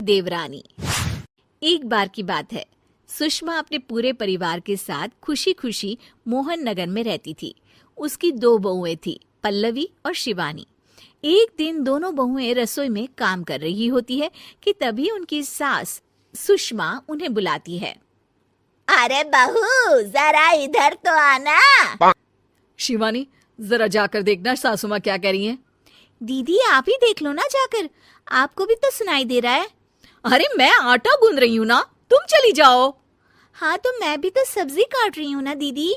देवरानी। एक बार की बात है, सुषमा अपने पूरे परिवार के साथ खुशी खुशी मोहन नगर में रहती थी। उसकी 2 बहुएं थी, पल्लवी और शिवानी। एक दिन दोनों बहुएं रसोई में काम कर रही होती है कि तभी उनकी सास सुषमा उन्हें बुलाती है। अरे बहू, जरा इधर तो आना। शिवानी, जरा जाकर देखना सासू माँ क्या कह रही हैं। दीदी आप ही देख लो ना जाकर, आपको भी तो सुनाई दे रहा है। अरे मैं आटा गूंद रही हूँ ना, तुम चली जाओ। हाँ तो मैं भी तो सब्जी काट रही हूँ ना दीदी।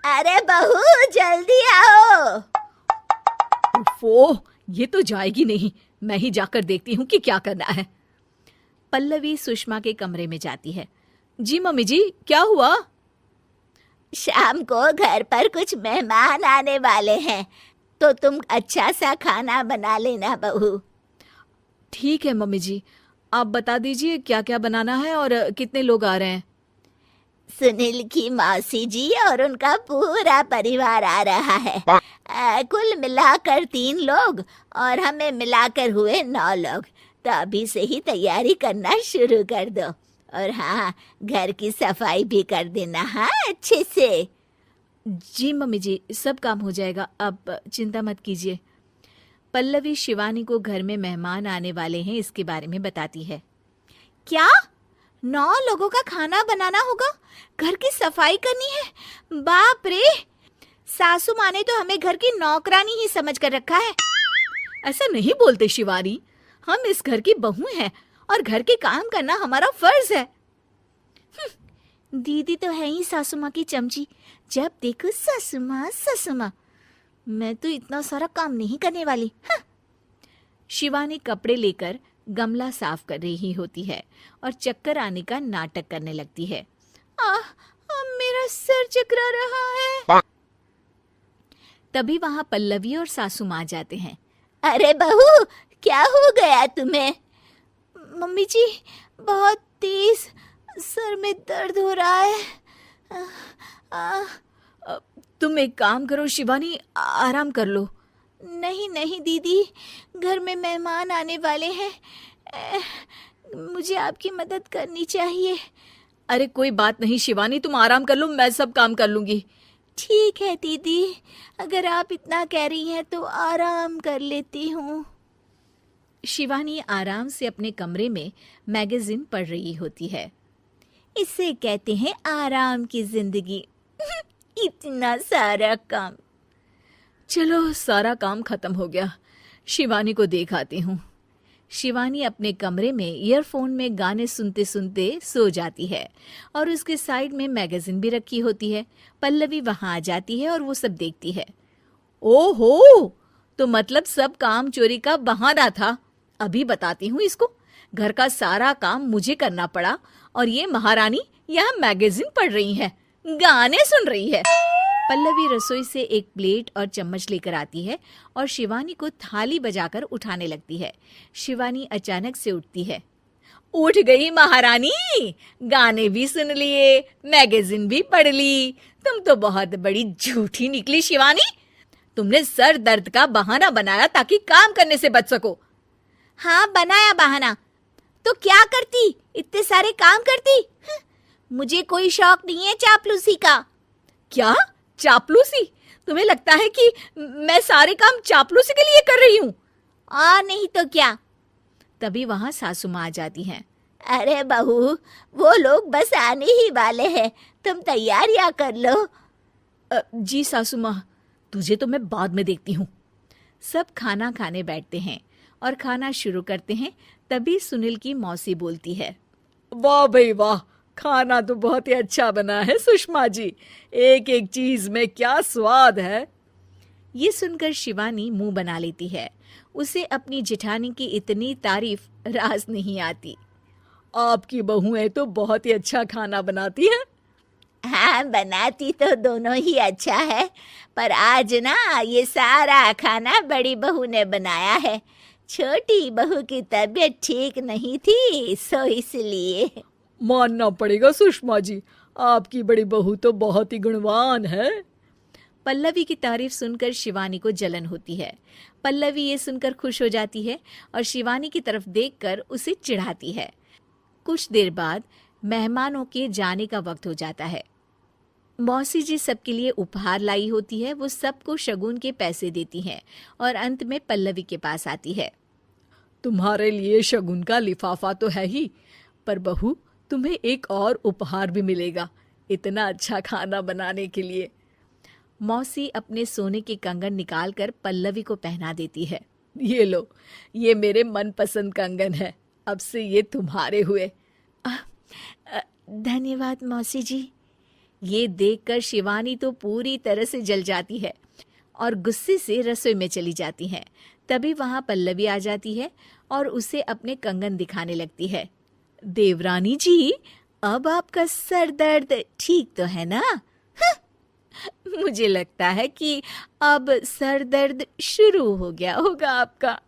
अरे बहू जल्दी आओ। ओह, ये तो जाएगी नहीं, मैं ही जाकर देखती हूँ कि क्या करना है। पल्लवी सुषमा के कमरे में जाती है। जी मम्मी जी, क्या हुआ? शाम को घर पर कुछ मेहमान आने वाले हैं, तो तुम अच्छा सा खाना बना लेना बहू। ठीक है मम्मी जी, आप बता दीजिए क्या क्या बनाना है और कितने लोग आ रहे हैं। सुनील की मौसी जी और उनका पूरा परिवार आ रहा है। कुल मिलाकर 3 लोग और हमें मिलाकर हुए 9 लोग। तो अभी से ही तैयारी करना शुरू कर दो। और हाँ, घर की सफाई भी कर देना, हाँ अच्छे से। जी मम्मी जी, सब काम हो जाएगा, आप चिंता मत कीजिए। पल्लवी शिवानी को घर में मेहमान आने वाले हैं इसके बारे में बताती है। क्या 9 लोगों का खाना बनाना होगा, घर की सफाई करनी है? बाप रे, सासू माँ ने तो हमें घर की नौकरानी ही समझ कर रखा है। ऐसा नहीं बोलते शिवानी, हम इस घर की बहू हैं और घर के काम करना हमारा फर्ज है। दीदी तो है ही सासू माँ की चमची, जब देखो सासू माँ सासू माँ। मैं तो इतना सारा काम नहीं करने वाली। शिवानी कपड़े लेकर गमला साफ कर रही होती है और चक्कर आने का नाटक करने लगती है। मेरा सर चकरा रहा है। तभी वहां पल्लवी और सासू माँ जाते हैं। अरे बहू, क्या हो गया तुम्हें? मम्मी जी, बहुत तेज सर में दर्द हो रहा है। तुम एक काम करो शिवानी, आराम कर लो। नहीं नहीं दीदी, घर में मेहमान आने वाले हैं, मुझे आपकी मदद करनी चाहिए। अरे कोई बात नहीं शिवानी, तुम आराम कर लो, मैं सब काम कर लूंगी। ठीक है दीदी, अगर आप इतना कह रही हैं तो आराम कर लेती हूँ। शिवानी आराम से अपने कमरे में मैगजीन पढ़ रही होती है। इसे कहते हैं आराम की जिंदगी। इतना सारा काम। चलो, सारा काम खत्म हो गया, शिवानी को देख आती हूँ। शिवानी अपने कमरे में ईयरफोन में गाने सुनते सुनते सो जाती है और उसके साइड में मैगजीन भी रखी होती है। पल्लवी वहां आ जाती है और वो सब देखती है। ओहो, तो मतलब सब काम चोरी का बहाना था। अभी बताती हूँ इसको। घर का सारा काम मुझे करना पड़ा और ये महारानी यहाँ मैगजीन पढ़ रही है, गाने सुन रही है। पल्लवी रसोई से एक प्लेट और चम्मच लेकर आती है और शिवानी को थाली बजाकर उठाने लगती है। शिवानी अचानक से उठती है। उठ गई महारानी, गाने भी सुन लिए, मैगजीन भी पढ़ ली। तुम तो बहुत बड़ी झूठी निकली शिवानी। तुमने सर दर्द का बहाना बनाया ताकि काम करने से बच सको। हाँ बनाया बहाना, तो क्या करती, इतने सारे काम करती। मुझे कोई शौक नहीं है चापलूसी का। क्या चापलूसी? तुम्हें लगता है कि मैं सारे काम चापलूसी के लिए कर रही हूँ? और नहीं तो क्या। तभी वहां सासू माँ आ जाती हैं। अरे बहू, वो लोग बस आने ही वाले हैं, तुम तैयारियां कर लो। जी सासू माँ, तुझे तो मैं बाद में देखती हूँ। सब खाना खाने बैठते हैं और खाना शुरू करते हैं। तभी सुनील की मौसी बोलती है। वाह भाई वाह, खाना तो बहुत ही अच्छा बना है सुषमा जी, एक एक चीज में क्या स्वाद है। ये सुनकर शिवानी मुंह बना लेती है। उसे अपनी जेठानी की इतनी तारीफ रास नहीं आती। आपकी बहुएं तो बहुत ही अच्छा खाना बनाती हैं। हाँ बनाती तो दोनों ही अच्छा है, पर आज ना ये सारा खाना बड़ी बहू ने बनाया है। छोटी बहू की तबीयत ठीक नहीं थी, सो इसलिए। मानना पड़ेगा सुषमा जी, आपकी बड़ी बहू तो बहुत ही गुणवान है। पल्लवी की तारीफ सुनकर शिवानी को जलन होती है। पल्लवी ये सुनकर खुश हो जाती है और शिवानी की तरफ देखकर उसे चिढ़ाती है। कुछ देर बाद मेहमानों के जाने का वक्त हो जाता है। मौसी जी सबके लिए उपहार लाई होती है। वो सबको शगुन के पैसे देती हैं और अंत में पल्लवी के पास आती है। तुम्हारे लिए शगुन का लिफाफा तो है ही, पर बहू तुम्हें एक और उपहार भी मिलेगा इतना अच्छा खाना बनाने के लिए। मौसी अपने सोने के कंगन निकालकर पल्लवी को पहना देती है। ये लो, ये मेरे मनपसंद कंगन है, अब से ये तुम्हारे हुए। धन्यवाद मौसी जी। ये देखकर शिवानी तो पूरी तरह से जल जाती है और गुस्से से रसोई में चली जाती है। तभी वहां पल्लवी आ जाती है और उसे अपने कंगन दिखाने लगती है। देवरानी जी, अब आपका सर दर्द ठीक तो है ना? मुझे लगता है कि अब सर दर्द शुरू हो गया होगा आपका।